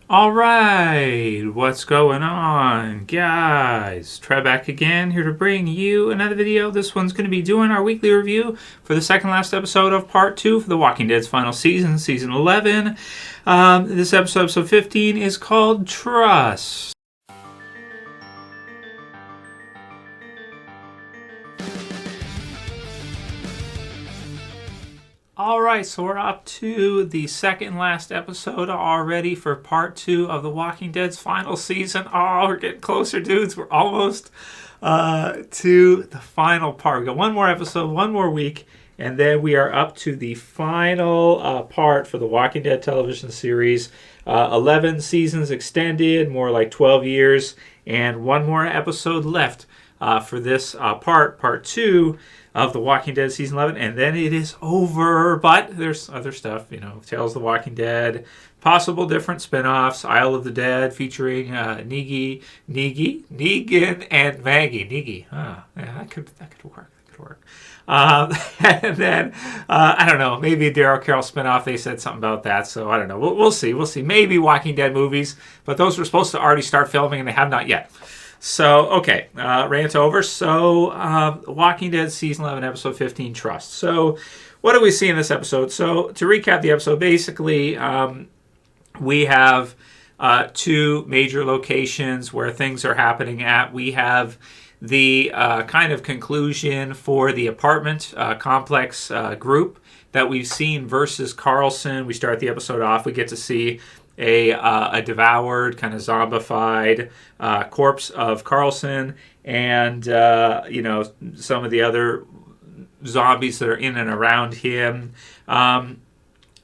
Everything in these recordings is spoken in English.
All right, what's going on, guys? Trev back again, here to bring you another video. This one's going to be doing our weekly review for the second last episode of part 2 for The Walking Dead's final season, season 11. This episode 15, is called Trust. Alright, so we're up to the second last episode already for part 2 of The Walking Dead's final season. Oh, we're getting closer, dudes. We're almost to the final part. We got one more episode, one more week, and then we are up to the final part for The Walking Dead television series. 11 seasons extended, more like 12 years, and one more episode left for this part 2 of The Walking Dead season 11, and then it is over. But there's other stuff, Tales of the Walking Dead, possible different spin-offs, Isle of the Dead featuring Negan and Maggie. Yeah, that could work. And then I don't know, maybe a Daryl Carroll spinoff. They said something about that, so I don't know. We'll see. Maybe Walking Dead movies, but those were supposed to already start filming, and they have not yet. So, okay, rant over. So, Walking Dead Season 11, Episode 15, Trust. So, what do we see in this episode? So, to recap the episode, basically, we have two major locations where things are happening at. We have the kind of conclusion for the apartment complex group that we've seen versus Carlson. We start the episode off, we get to see a devoured, kind of zombified corpse of Carlson, and some of the other zombies that are in and around him.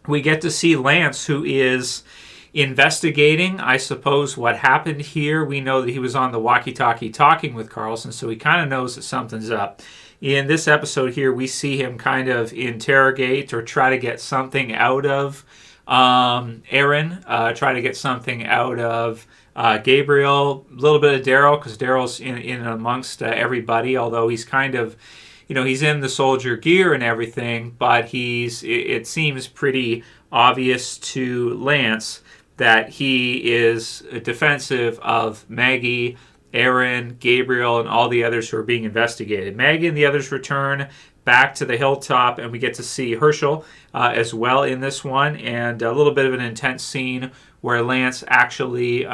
We get to see Lance, who is investigating, I suppose, what happened here. We know that he was on the walkie-talkie talking with Carlson, so he kind of knows that something's up. In this episode here, we see him kind of interrogate or try to get something out of Aaron, try to get something out of Gabriel, a little bit of Daryl, because Daryl's in amongst everybody, although he's kind of, he's in the soldier gear and everything, but it seems pretty obvious to Lance that he is defensive of Maggie, Aaron, Gabriel, and all the others who are being investigated. Maggie and the others return back to the Hilltop, and we get to see Herschel as well in this one, and a little bit of an intense scene where Lance actually he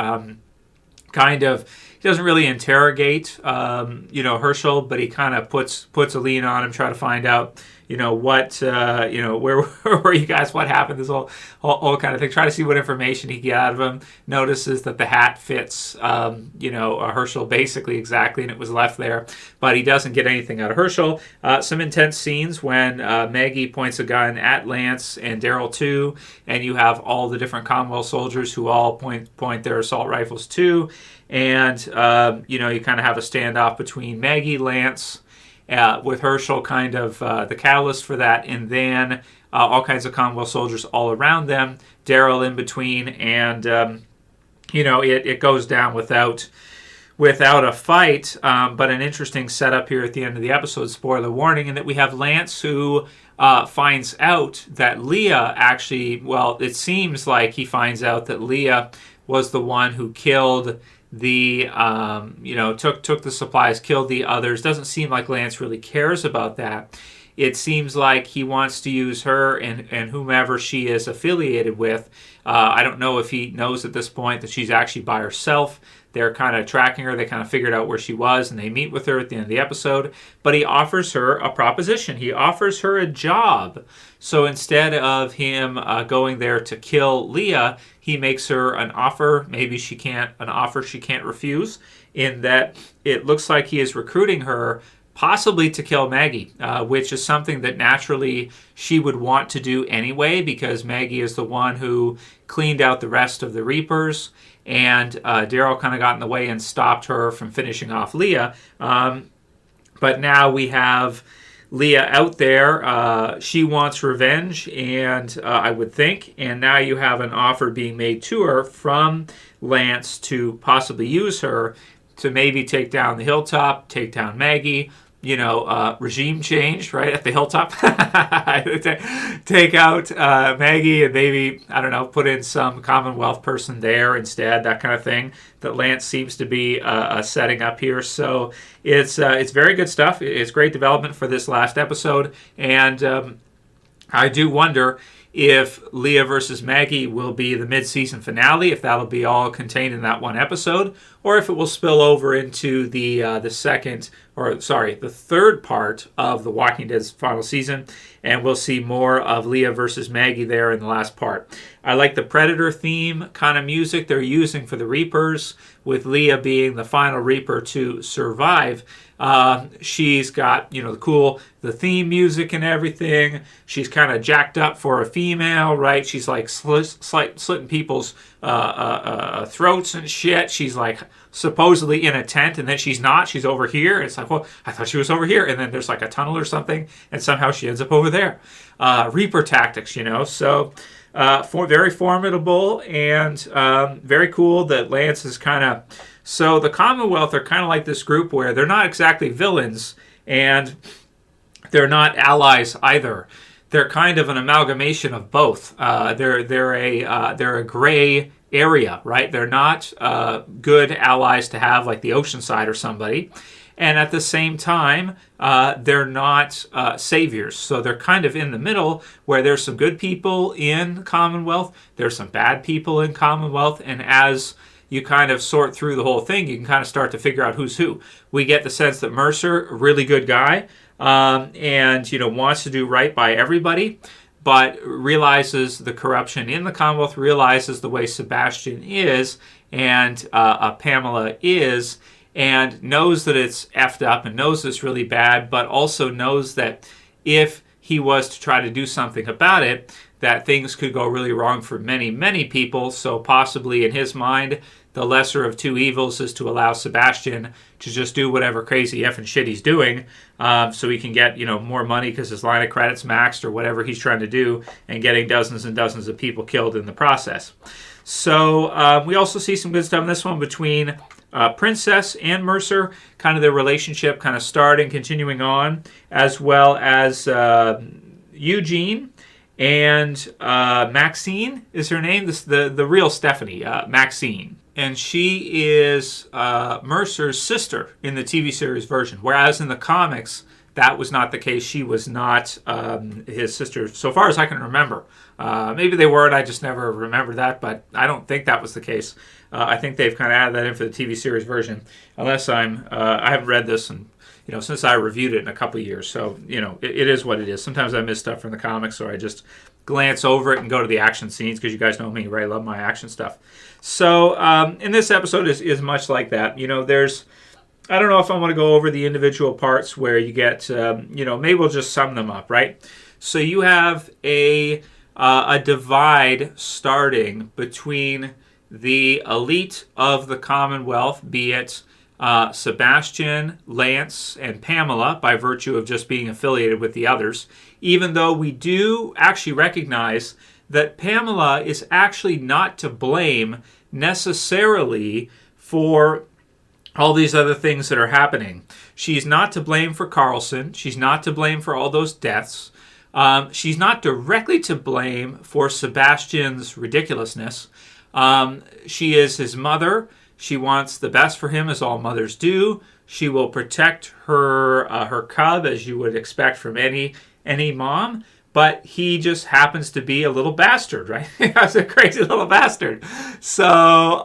doesn't really interrogate Herschel, but he kind of puts a lean on him, try to find out where were you guys, what happened, this whole kind of thing, try to see what information he can get out of him. Notices that the hat fits Herschel basically exactly, and it was left there, but he doesn't get anything out of Herschel. Some intense scenes when Maggie points a gun at Lance and Daryl too, and you have all the different Commonwealth soldiers who all point their assault rifles too, and you kind of have a standoff between Maggie, Lance, with Herschel kind of the catalyst for that, and then all kinds of Commonwealth soldiers all around them, Daryl in between, and it goes down without a fight, but an interesting setup here at the end of the episode, spoiler warning, in that we have Lance who finds out that Leah actually, it seems like he finds out that Leah was the one who killed the took the supplies, killed the others. Doesn't seem like Lance really cares about that. It seems like he wants to use her and whomever she is affiliated with. I don't know if he knows at this point that she's actually by herself. They're kind of tracking her. They kind of figured out where she was, and they meet with her at the end of the episode. But he offers her a proposition. He offers her a job. So instead of him going there to kill Leah, he makes her an offer. Maybe an offer she can't refuse, in that it looks like he is recruiting her possibly to kill Maggie, which is something that naturally she would want to do anyway, because Maggie is the one who cleaned out the rest of the Reapers, and Daryl kind of got in the way and stopped her from finishing off Leah. But now we have Leah out there. She wants revenge, and I would think, and now you have an offer being made to her from Lance to possibly use her to maybe take down the Hilltop, take down Maggie, regime change, right, at the Hilltop. Take out Maggie and maybe, I don't know, put in some Commonwealth person there instead, that kind of thing that Lance seems to be setting up here. So it's very good stuff. It's great development for this last episode. And I do wonder if Leah versus Maggie will be the mid-season finale, if that'll be all contained in that one episode, or if it will spill over into the third part of The Walking Dead's final season, and we'll see more of Leah versus Maggie there in the last part. I like the Predator theme kind of music they're using for the Reapers, with Leah being the final Reaper to survive. She's got, the theme music and everything. She's kind of jacked up for a female, right? She's like slitting people's throats and shit. She's like supposedly in a tent, and then she's not. She's over here. It's like, well, I thought she was over here. And then there's like a tunnel or something, and somehow she ends up over there. Reaper tactics, So very formidable and very cool that Lance is kind of... So the Commonwealth are kind of like this group where they're not exactly villains and they're not allies either. They're kind of an amalgamation of both. They're a gray area, right? They're not good allies to have like the Oceanside or somebody. And at the same time, they're not saviors. So they're kind of in the middle where there's some good people in Commonwealth, there's some bad people in Commonwealth, and as you kind of sort through the whole thing, you can kind of start to figure out who's who. We get the sense that Mercer, a really good guy, and wants to do right by everybody, but realizes the corruption in the Commonwealth, realizes the way Sebastian is, and Pamela is, and knows that it's effed up and knows it's really bad, but also knows that if he was to try to do something about it, that things could go really wrong for many, many people. So possibly in his mind, the lesser of two evils is to allow Sebastian to just do whatever crazy effing shit he's doing, so he can get more money because his line of credit's maxed or whatever he's trying to do, and getting dozens and dozens of people killed in the process. So we also see some good stuff in this one between Princess and Mercer, kind of their relationship kind of starting, continuing on, as well as Eugene and Maxine is her name, the real Stephanie, Maxine. And she is Mercer's sister in the TV series version, whereas in the comics, that was not the case. She was not his sister, so far as I can remember. Maybe they were, and I just never remembered that, but I don't think that was the case. I think they've kind of added that in for the TV series version, unless I haven't read this and since I reviewed it in a couple of years. So, it is what it is. Sometimes I miss stuff from the comics, or I just glance over it and go to the action scenes, because you guys know me, right? I love my action stuff. So, in this episode is much like that. There's... I don't know if I want to go over the individual parts where you get, maybe we'll just sum them up, right? So you have a divide starting between the elite of the Commonwealth, be it Sebastian, Lance, and Pamela, by virtue of just being affiliated with the others, even though we do actually recognize that Pamela is actually not to blame necessarily for all these other things that are happening. She's not to blame for Carlson. She's not to blame for all those deaths. She's not directly to blame for Sebastian's ridiculousness. She is his mother. She wants the best for him, as all mothers do. She will protect her cub, as you would expect from any mom. But he just happens to be a little bastard, right? He's a crazy little bastard. So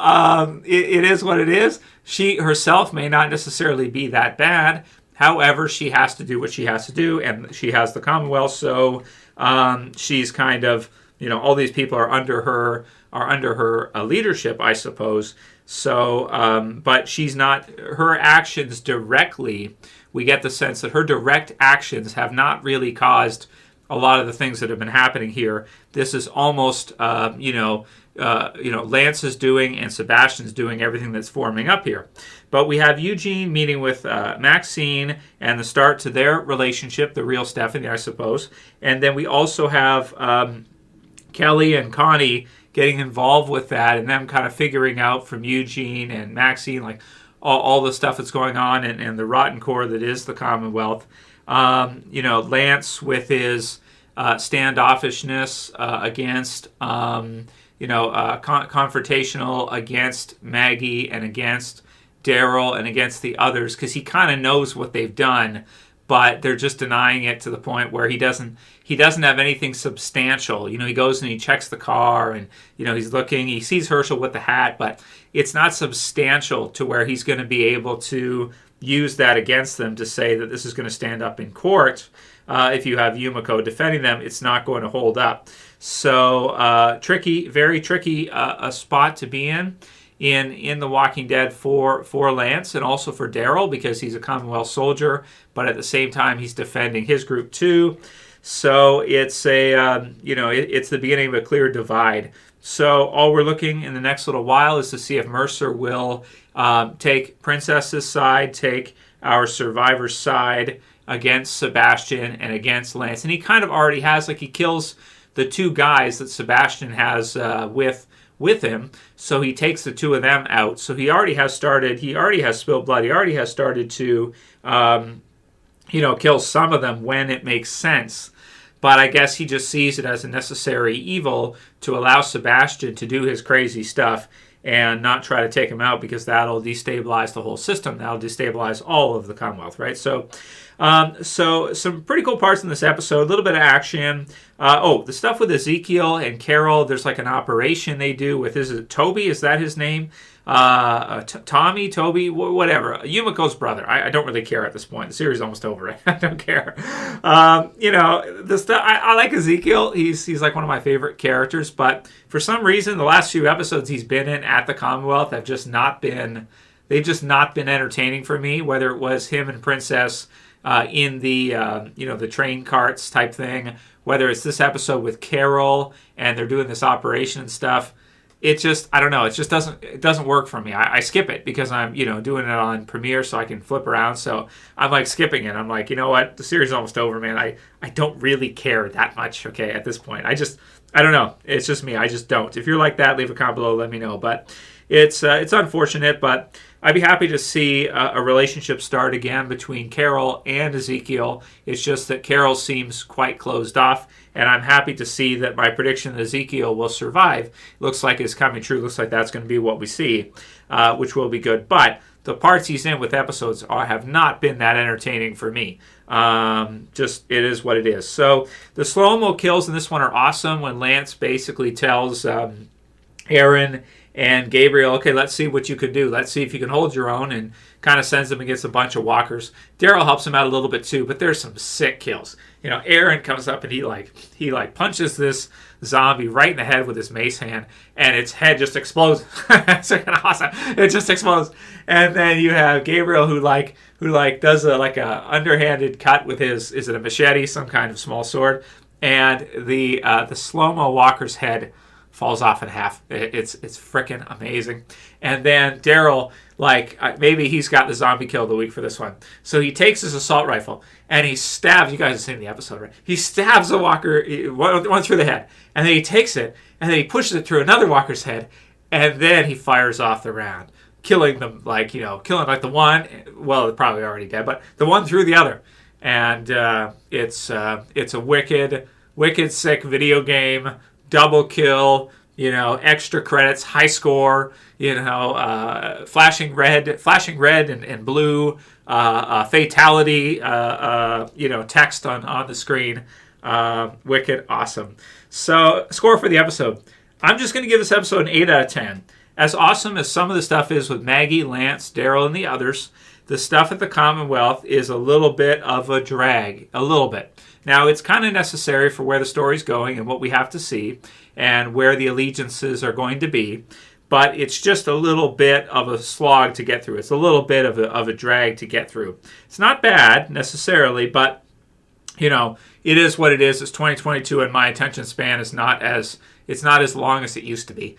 it is what it is. She herself may not necessarily be that bad. However, she has to do what she has to do, and she has the Commonwealth. So she's kind of, all these people are under her leadership, I suppose. So, but she's not, her actions directly, we get the sense that her direct actions have not really caused a lot of the things that have been happening here. This is almost, Lance is doing and Sebastian's doing everything that's forming up here. But we have Eugene meeting with Maxine and the start to their relationship, the real Stephanie, I suppose. And then we also have Kelly and Connie getting involved with that, and them kind of figuring out from Eugene and Maxine, like, all the stuff that's going on and the rotten core that is the Commonwealth. Lance with his standoffishness against, confrontational against Maggie and against Daryl and against the others, because he kind of knows what they've done, but they're just denying it to the point where he doesn't have anything substantial. He goes and he checks the car and, he's looking, he sees Herschel with the hat, but it's not substantial to where he's going to be able to use that against them to say that this is going to stand up in court. If you have Yumiko defending them, it's not going to hold up. So tricky, very tricky a spot to be in The Walking Dead for Lance and also for Daryl, because he's a Commonwealth soldier, but at the same time he's defending his group too. So it's it's the beginning of a clear divide. So all we're looking in the next little while is to see if Mercer will take Princess's side, take our survivor's side against Sebastian and against Lance. And he kind of already has, he kills the two guys that Sebastian has with him. So he takes the two of them out. So he already has spilled blood. He already has started to, kill some of them when it makes sense. But I guess he just sees it as a necessary evil to allow Sebastian to do his crazy stuff and not try to take him out, because that'll destabilize the whole system. That'll destabilize all of the Commonwealth, right? So some pretty cool parts in this episode. A little bit of action. The stuff with Ezekiel and Carol. There's an operation they do with, is it Toby? Is that his name? Tommy, Toby, whatever. Yumiko's brother. I don't really care at this point. The series is almost over. Right? I don't care. The stuff. I like Ezekiel. He's one of my favorite characters. But for some reason, the last few episodes he's been in at the Commonwealth have just not been. They've just not been entertaining for me. Whether it was him and Princess in the the train carts type thing, whether it's this episode with Carol and they're doing this operation and stuff. It just, I don't know, it just doesn't work for me. I skip it because I'm, doing it on Premiere so I can flip around. So I'm skipping it. I'm you know what? The series is almost over, man. I don't really care that much, okay, at this point. I don't know. It's just me. I just don't. If you're like that, leave a comment below, let me know. But it's unfortunate, but I'd be happy to see a relationship start again between Carol and Ezekiel. It's just that Carol seems quite closed off, and I'm happy to see that my prediction that Ezekiel will survive looks like it's coming true. Looks like that's going to be what we see, which will be good. But the parts he's in with episodes have not been that entertaining for me. Just, it is what it is. So the slow-mo kills in this one are awesome when Lance basically tells Aaron and Gabriel, okay, let's see what you can do. Let's see if you can hold your own, and kind of sends them against a bunch of walkers. Daryl helps him out a little bit too, but there's some sick kills. Aaron comes up and he punches this zombie right in the head with his mace hand, and its head just explodes. It's kind of awesome. It just explodes. And then you have Gabriel who does a underhanded cut with his, is it a machete, some kind of small sword, and the slow-mo walker's head falls off in half. It's freaking amazing. And then Daryl, maybe he's got the zombie kill of the week for this one. So he takes his assault rifle and he stabs, you guys have seen the episode, right? He stabs the walker, one through the head, and then he takes it and then he pushes it through another walker's head, and then he fires off the round, killing them, killing the one, well, they're probably already dead, but the one through the other. And it's a wicked sick video game. Double kill, extra credits, high score, flashing red and blue, fatality, text on the screen. Wicked awesome. So, score for the episode. I'm just going to give this episode an 8 out of 10. As awesome as some of the stuff is with Maggie, Lance, Daryl, and the others, the stuff at the Commonwealth is a little bit of a drag. A little bit. Now, it's kind of necessary for where the story's going and what we have to see and where the allegiances are going to be, but it's just a little bit of a slog to get through. It's a little bit of a drag to get through. It's not bad, necessarily, but, it is what it is. It's 2022, and my attention span is not as long as it used to be.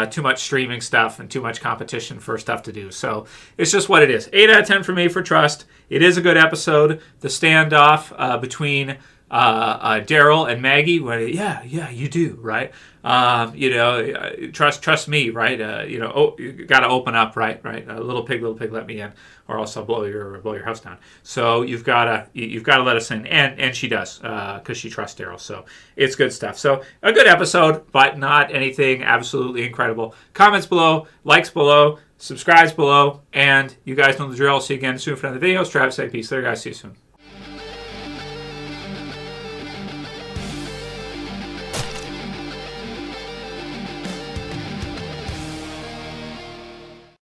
Too much streaming stuff and too much competition for stuff to do. So it's just what it is. 8 out of 10 for me for Trust. It is a good episode. The standoff between Daryl and Maggie, well, yeah, you do, right? Trust me, right? You got to open up, right? Little pig, let me in, or else I'll blow your house down. So you've got to let us in, and she does, because she trusts Daryl. So it's good stuff. So a good episode, but not anything absolutely incredible. Comments below, likes below, subscribes below, and you guys know the drill. See you again soon for another videos. Travis, say peace. Later, guys. See you soon.